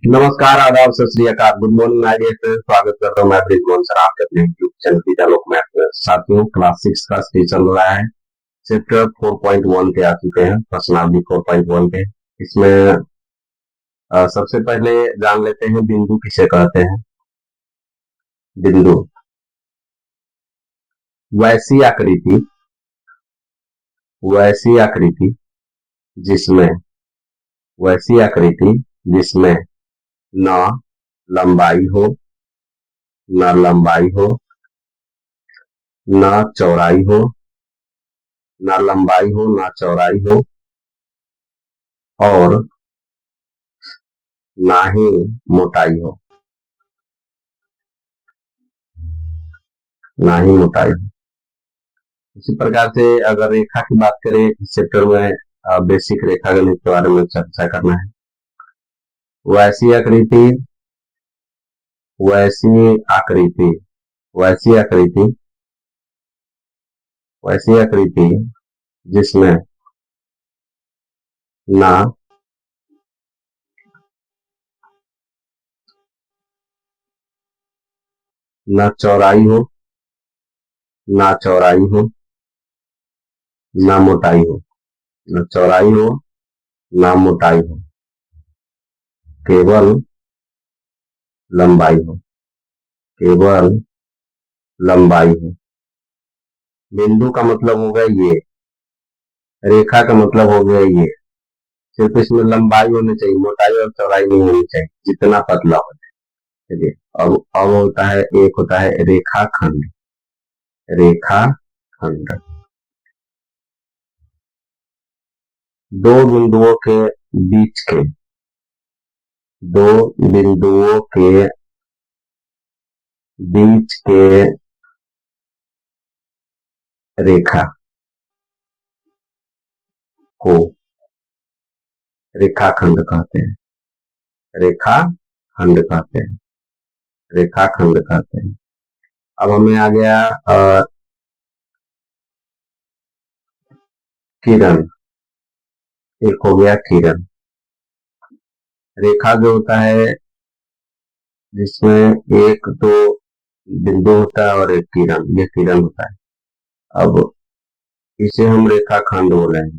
नमस्कार, आदाब, सत श्री अकाल, good morning my dear friends. स्वागत करता हूं मैं ब्रिजमोहन सर आपके अपने यूट्यूब चैनल की लोक मैथ में। साथियों, क्लास 6 का स्टडी चल रहा है। चैप्टर 4.1 पे आ चुके हैं, प्रश्नावली 4.1 पे। इसमें सबसे पहले जान लेते हैं बिंदु किसे कहते हैं। बिंदु वैसी आकृति जिसमें न लंबाई हो न चौड़ाई हो और ना ही मोटाई हो। इसी प्रकार से अगर रेखा की बात करें, इस चैप्टर में बेसिक रेखा गणित के बारे में चर्चा करना है। वैसी आकृति जिसमें न चौड़ाई हो न मोटाई हो, केवल लंबाई हो। बिंदु का मतलब हो गया ये, रेखा का मतलब हो गया ये। सिर्फ इसमें लंबाई होनी चाहिए, मोटाई और चौड़ाई नहीं होनी चाहिए, जितना पतला हो। चलिए, अब होता है, एक होता है रेखाखंड। दो बिंदुओं के बीच के रेखा को रेखाखंड कहते हैं। अब हमें आ गया किरण। एक हो गया किरण। रेखा जो होता है जिसमें एक दो बिंदु होता है और एक किरण, ये किरण होता है। अब इसे हम रेखाखंड बोलेंगे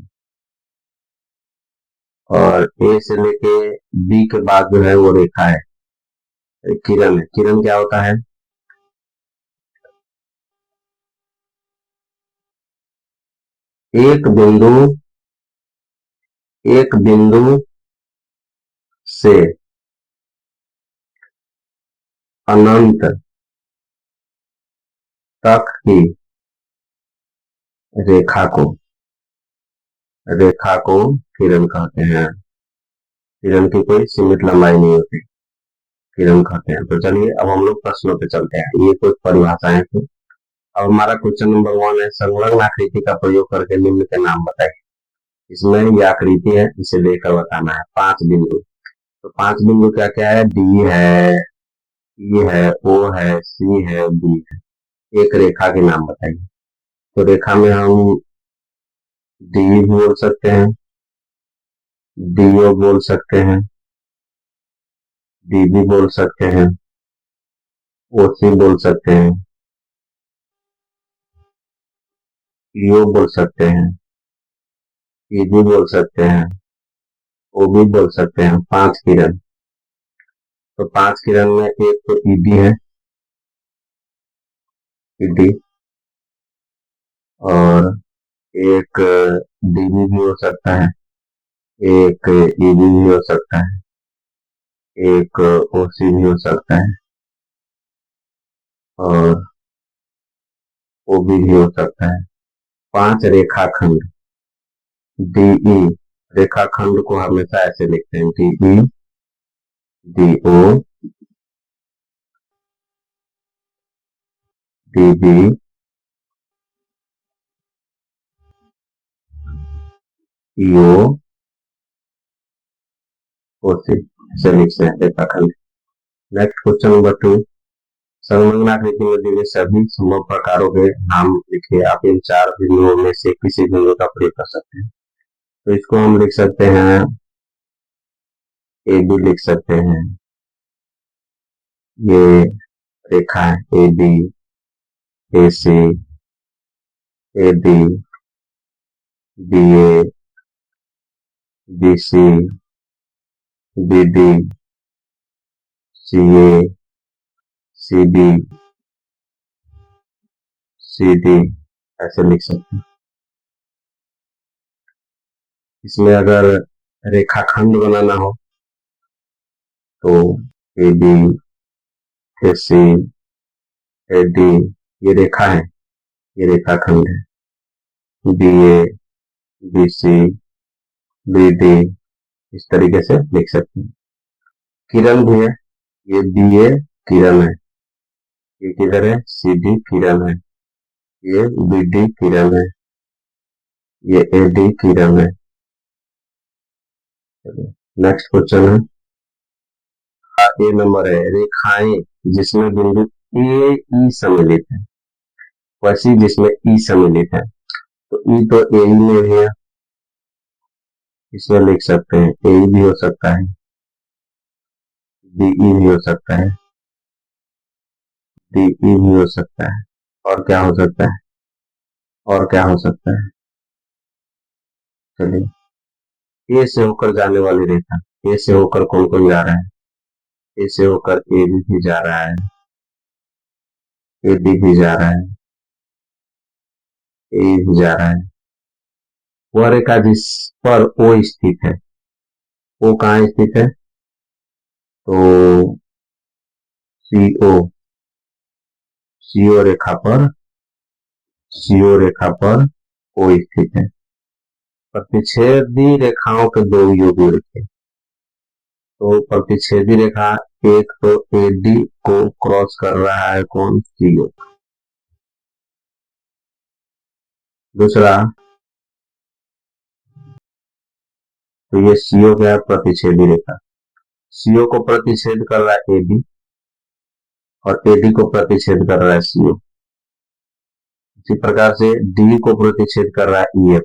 और ए से लेके बी के बाद जो है वो रेखा है, किरण है। किरण क्या होता है? एक बिंदु से अनंत तक की रेखा को किरण कहते हैं। किरण की कोई सीमित लंबाई नहीं होती, किरण कहते हैं। तो चलिए, अब हम लोग प्रश्नों पे चलते हैं। ये कुछ परिभाषाएं थी। अब हमारा क्वेश्चन नंबर 1 है, संलग्न आकृति का प्रयोग करके निम्न के नाम बताइए। इसमें ये आकृति है, इसे लेकर बताना है। 5 बिंदु, तो 5 बिंदु क्या क्या है? डी है, ई है, ओ है, सी है, बी है। एक रेखा के नाम बताइए। तो रेखा में हम डी भी बोल सकते हैं, डीओ बोल सकते हैं, डी भी बोल सकते हैं, ओसी बोल सकते हैं, ईओ बोल सकते हैं, ईबी बोल सकते हैं, ओबी बोल सकते हैं। 5 किरण। तो 5 किरण में एक तो ईडी है, ईडी, और एक डीबी भी हो सकता है, एक ईबी भी हो सकता है, एक ओसी भी हो सकता है, और ओबी भी हो सकता है। 5 रेखाखंड डीई, रेखाखंड को हमेशा ऐसे लिखते हैं, डीई, डीओ, डीबी, ईओ, ओसी, ऐसे लिखते हैं रेखाखंड। नेक्स्ट क्वेश्चन नंबर 2, संलग्न आकृति में दी गई सभी संभव प्रकारों के नाम लिखिए। आप इन 4 बिंदुओं में से किसी बिंदु का प्रयोग कर सकते हैं। तो इसको हम लिख सकते हैं ए बी लिख सकते हैं। ये रेखा है A B, A C, A D, B A, B C, B D, C A, C B, C D, ऐसे लिख सकते हैं। इसमें अगर रेखाखंड बनाना हो तो ए B, A C, A D, ये रेखा है, ये रेखाखंड है। B A, B C, B D, इस तरीके से लिख सकते हैं। किरण भी है, ये बी ए किरण है, ये किधर है, सी डी किरण है, ये बी डी किरण है, ये ए डी किरण है। नेक्स्ट क्वेश्चन है, ए नंबर है, रेखाएं जिसमें बिंदु ए ई सम्मिलित है, वैसी जिसमें ई सम्मिलित है। तो ई तो ए ई में भी है, इसमें लिख सकते हैं ए ई भी हो सकता है, डी ई भी हो सकता है, डी ई भी हो सकता है, और क्या हो सकता है, और क्या हो सकता है। चलिए, ए से होकर जाने वाली रेखा, ए से होकर कौन कौन जा रहा है, ए से होकर ए भी जा रहा है, ए डी भी जा रहा है, ए भी जा रहा है। वह रेखा जिस पर ओ स्थित है, ओ कहाँ स्थित है, तो सीओ, सीओ रेखा पर, सीओ रेखा पर ओ स्थित है। प्रतिच्छेदी रेखाओं के दो योग लिखे, तो प्रतिच्छेदी रेखा एक तो एडी को क्रॉस कर रहा है कौन, सीओ। दूसरा, तो ये सीओ क्या है, प्रतिच्छेदी रेखा, सीओ को प्रतिच्छेद कर रहा है एडी और एडी को प्रतिच्छेद कर रहा है सीओ। इसी प्रकार से डी को प्रतिच्छेद कर रहा है ईएफ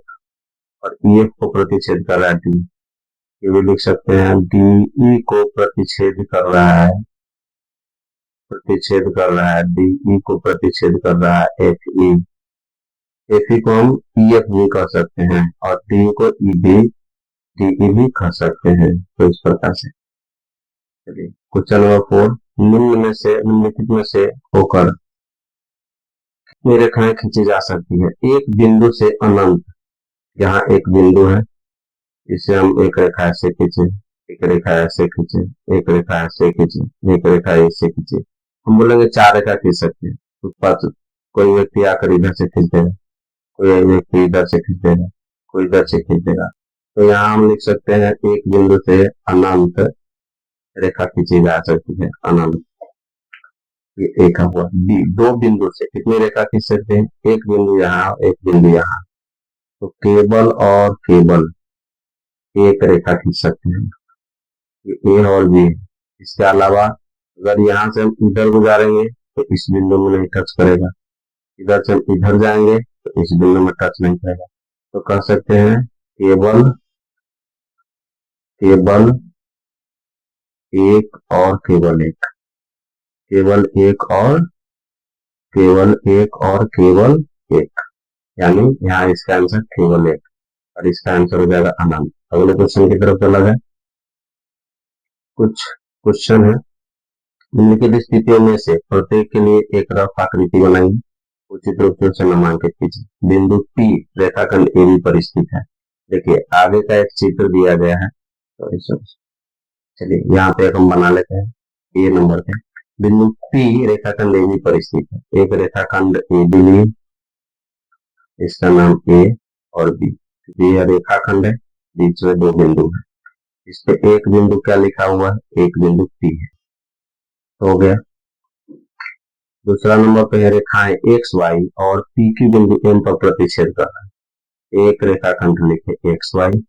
और ईएफ को प्रतिच्छेद कर रहा है डी। ये भी लिख सकते हैं, डीई को प्रतिच्छेद कर रहा है, प्रतिच्छेद कर रहा है, डीई को प्रतिच्छेद कर रहा है एफ ई, एफ ई को हम ईएफ भी कह सकते हैं और डी को ईडी, डीई भी कह सकते हैं। तो इस प्रकार से चलिए क्वेश्चन नंबर 4, निम्नलिखित में से होकर कितनी रेखाएं खींची जा सकती है। एक बिंदु से अनंत, यहाँ एक बिंदु है, इसे हम एक रेखा ऐसे खींचे, एक रेखा ऐसे खींचे, एक रेखा ऐसे खींचे, एक रेखा ऐसे खींचे, हम बोलेंगे 4 रेखा खींच सकते हैं। तो कोई व्यक्ति आकर इधर से खींच देगा, कोई व्यक्ति इधर से खींच देगा, कोई इधर से खींच देगा। तो यहाँ हम लिख सकते हैं एक बिंदु से अनंत रेखा खींची जा सकती है, अनंत। ये एक हुआ। बी, दो बिंदु से कितनी रेखा खींच सकते हैं, एक बिंदु यहाँ, एक बिंदु यहाँ। तो केवल और केवल एक रेखा खींच सकते हैं, ये ए और बी। इसके अलावा अगर यहाँ से हम इधर गुजारेंगे तो इस बिंदु में नहीं टच करेगा, इधर से हम इधर जाएंगे तो इस बिंदु में टच नहीं करेगा। तो कह सकते हैं केवल, केवल एक और केवल एक, केवल एक और केवल एक और केवल एक, यानी यहाँ इसका आंसर केवल एक और इसका आंसर हो जाएगा अनंत। अगले क्वेश्चन की तरफ चला जाए। कुछ क्वेश्चन है, निम्नलिखित स्थितियों में से प्रत्येक के लिए एक रफ आकृति बनाएंगे, उचित रूप से उसे नामांकित कीजिए। बिंदु P रेखाखंड AB पर स्थित है। देखिए आगे का एक चित्र दिया गया है, तो चलिए यहाँ पे हम बना लेते हैं। ए नंबर पे बिंदु P रेखाखंड AB पर स्थित है। एक रेखाखंड AB लिए, इसका नाम A और B। यह रेखाखंड है, बीच में दो बिंदु है, इस पे एक बिंदु क्या लिखा हुआ है, एक बिंदु P है, तो हो गया। दूसरा नंबर पे है रेखाएं एक्स वाई और P की बिंदु M पर प्रतिच्छेद कर रहा है। एक रेखाखंड लिखे एक्स वाई,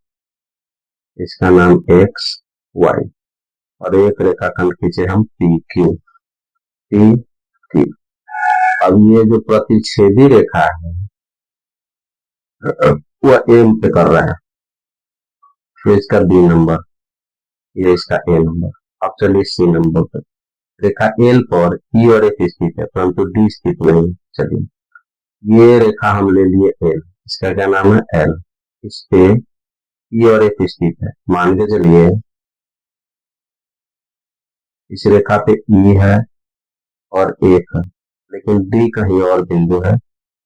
इसका नाम एक्स वाई, और एक रेखाखंड खींचे हम पी क्यू, पी क्यू। अब ये जो प्रतिच्छेदी रेखा है वह एम पे कर रहा है, तो इसका बी नंबर, ये इसका ए नंबर। अब चलिए सी नंबर पर। रेखा एल पर ई और एफ स्थित है परंतु डी स्थित नहीं। चलिए ये रेखा हम ले लिए एल, इसका क्या नाम है एल, इस पे ई और एफ स्थित है। मान के चलिए इस रेखा पे ई है और एफ है, लेकिन डी कहीं और बिंदु है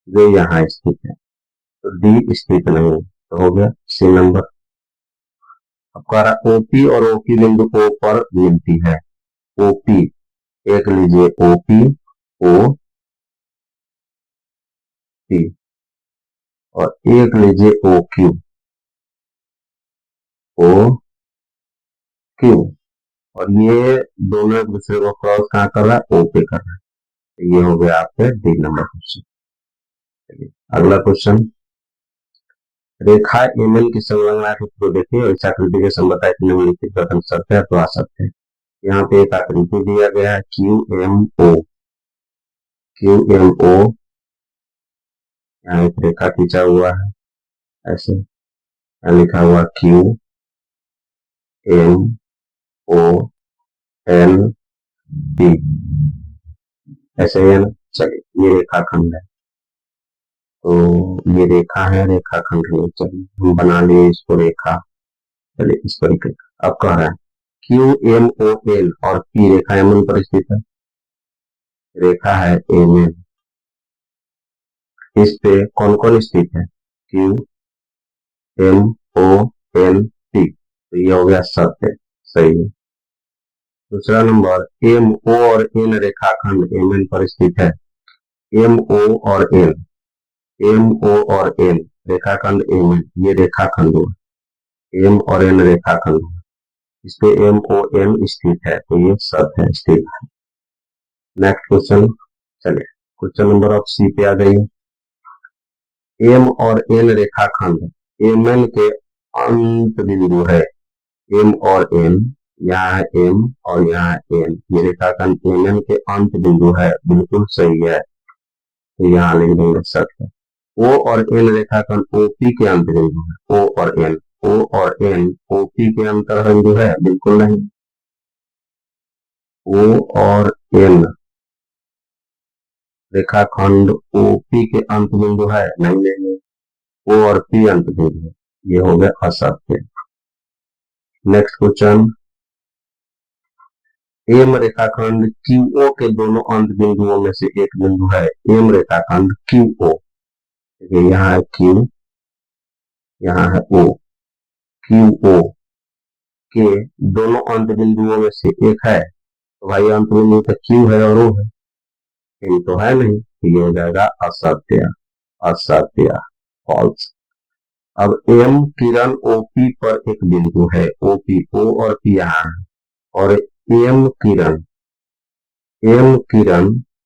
जो यहाँ स्थित है, तो डी स्थित नहीं है। तो हो गया सी नंबर। अब कह रहा ओपी और ओपी बिंदु ओ पर मिलती है। ओपी, एक लीजिए ओपी ओ पी, और एक लीजिए ओ क्यू ओ क्यू, और ये दोनों एक दूसरे को क्रॉस कहाँ कर रहा है, ओ पे कर रहा है। तो ये हो गया आपके डी नंबर क्वेश्चन। चलिए अगला क्वेश्चन। रेखा एमएन की संलग्न को देखिए और इस आकृति के समताय की निम्नलिखित कथन सत्य है तो असत्य है। यहाँ पे एक आकृति दिया गया है Q M O, Q M O, यहाँ एक रेखा खींचा हुआ है ऐसे, यहाँ लिखा हुआ Q M O N P, ऐसे है ना। चलिए ये रेखाखंड है, तो ये रेखा है, रेखाखंड है। चलिए हम बना लिए इसको रेखा। चलिए इस तरीके अब कह रहा है क्यू एम ओ एल और पी रेखा एम पर स्थित है। रेखा है एम एन, इस पे कौन कौन स्थित है, Q M O N P, तो ये हो गया सत्य, सही है। दूसरा नंबर एम ओ और एन रेखाखंड एम एन पर स्थित है। एम ओ और एन, एम ओ और एन रेखाखंड एम एन, ये रेखाखंड हुआ एम और एन रेखाखंड हुआ, इस पे एम ओ एन स्थित है, तो ये सत्य है, स्थित है। Next question. चलिए क्वेश्चन नंबर ऑफ सी पे आ गई। एम और एन रेखाखंड एम एन के अंत बिंदु है। एम और एन, यहाँ है एम और यहाँ है एन, ये रेखाखंड एम एन के अंत बिंदु है, बिल्कुल सही है, तो यहाँ लिख देंगे सत्य। ओ और एन रेखाखंड ओपी के अंत बिंदु है। ओ और एन, ओ और एन ओपी के अंतर बिंदु है, बिल्कुल नहीं। ओ और एन रेखाखंड ओपी के अंत बिंदु है, नहीं नहीं, ओ और पी अंत बिंदु है, ये हो गया असत्य। Next question. एम रेखाखंड क्यूओ के दोनों अंत बिंदुओं में से एक बिंदु है। एम रेखाखंड क्यूओ, यहाँ है क्यू, यहाँ है ओ, क्यूओ के दोनों अंत बिंदुओं में से एक है, तो भाई अंत बिंदु तो क्यू है और ओ है, एम तो है नहीं, तो ये हो जाएगा असत्य, असत्य, फॉल्स। अब एम किरण ओपी पर एक बिंदु है। ओपी, ओ और पी यहाँ है, और एम किरण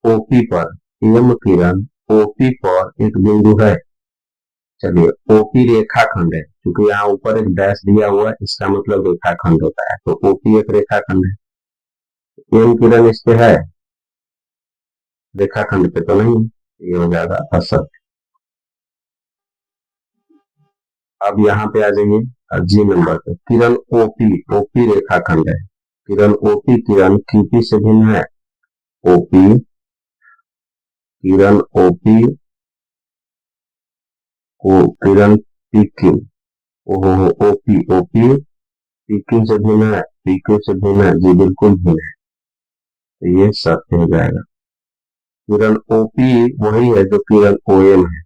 ओपी पर, एम किरण ओपी पर एक बिंदु है। चलिए ओपी रेखाखंड है, क्योंकि यहाँ ऊपर एक डैश दिया हुआ है, इसका मतलब रेखाखंड होता है, तो ओपी एक रेखाखंड है। एम किरण इस पे है, रेखाखंड पे तो नहीं, ये हो जाएगा असत्य। अब यहाँ पे आ जाइए जी नंबर पे। किरण ओपी, ओपी रेखाखंड है। किरण ओपी किरण क्यूपी से भिन्न है। ओपी, किरण ओपी को किरण पीक्यू, ओहो ओपी, ओपी पीक्यू से भिन्न है, पीक्यू से भिन्न है जी, बिल्कुल भिन्न है, तो ये सत्य हो जाएगा। किरण ओपी वही है जो किरण ओएम है।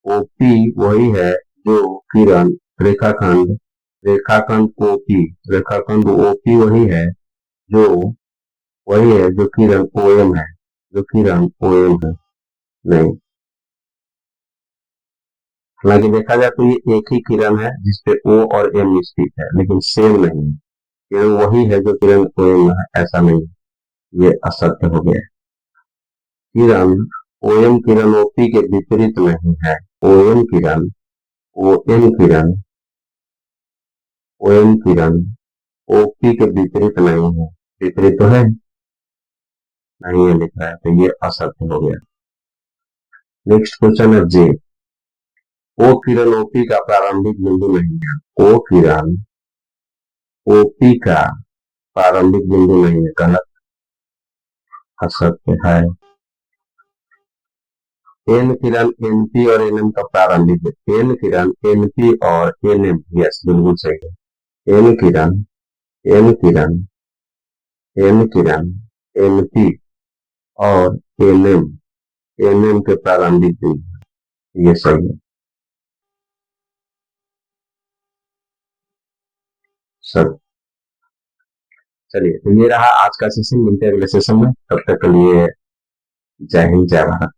ओपी वही है जो किरण रेखाखंड, रेखाखंड ओपी, रेखाखंड ओपी वही है जो, वही है जो किरण ओएम है, जो किरण ओएम है, नहीं। हालांकि देखा जाए तो ये एक ही किरण है जिसपे ओ और एम स्थित है, लेकिन सेम नहीं है। किरण वही है जो किरण ओएम है, ऐसा नहीं, ये असत्य हो गया। किरण ओएम किरण ओपी के विपरीत नहीं है। ओएम किरण, ओएम किरण, ओएम किरण ओपी के विपरीत नहीं है। विपरीत तो है नहीं, है लिख रहा है, तो ये असत्य हो गया। नेक्स्ट क्वेश्चन है जे। ओ किरण ओपी का प्रारंभिक बिंदु नहीं है। ओ किरण ओपी का प्रारंभिक बिंदु नहीं है, गलत। असत्य है। एन किरण एनपी और एनएम का प्रारंभिक है। एन किरण एनपी और एनएम, यस बिल्कुल सही है। एन किरण एन किरण एन किरण एनपी और एनएम, एनएम के प्रारंभिक बिंदु, ये सही है। सब। चलिए, तो ये रहा आज का सेशन। मिलते हैं अगले सेशन में, तब तक के लिए जय हिंद जय भारत।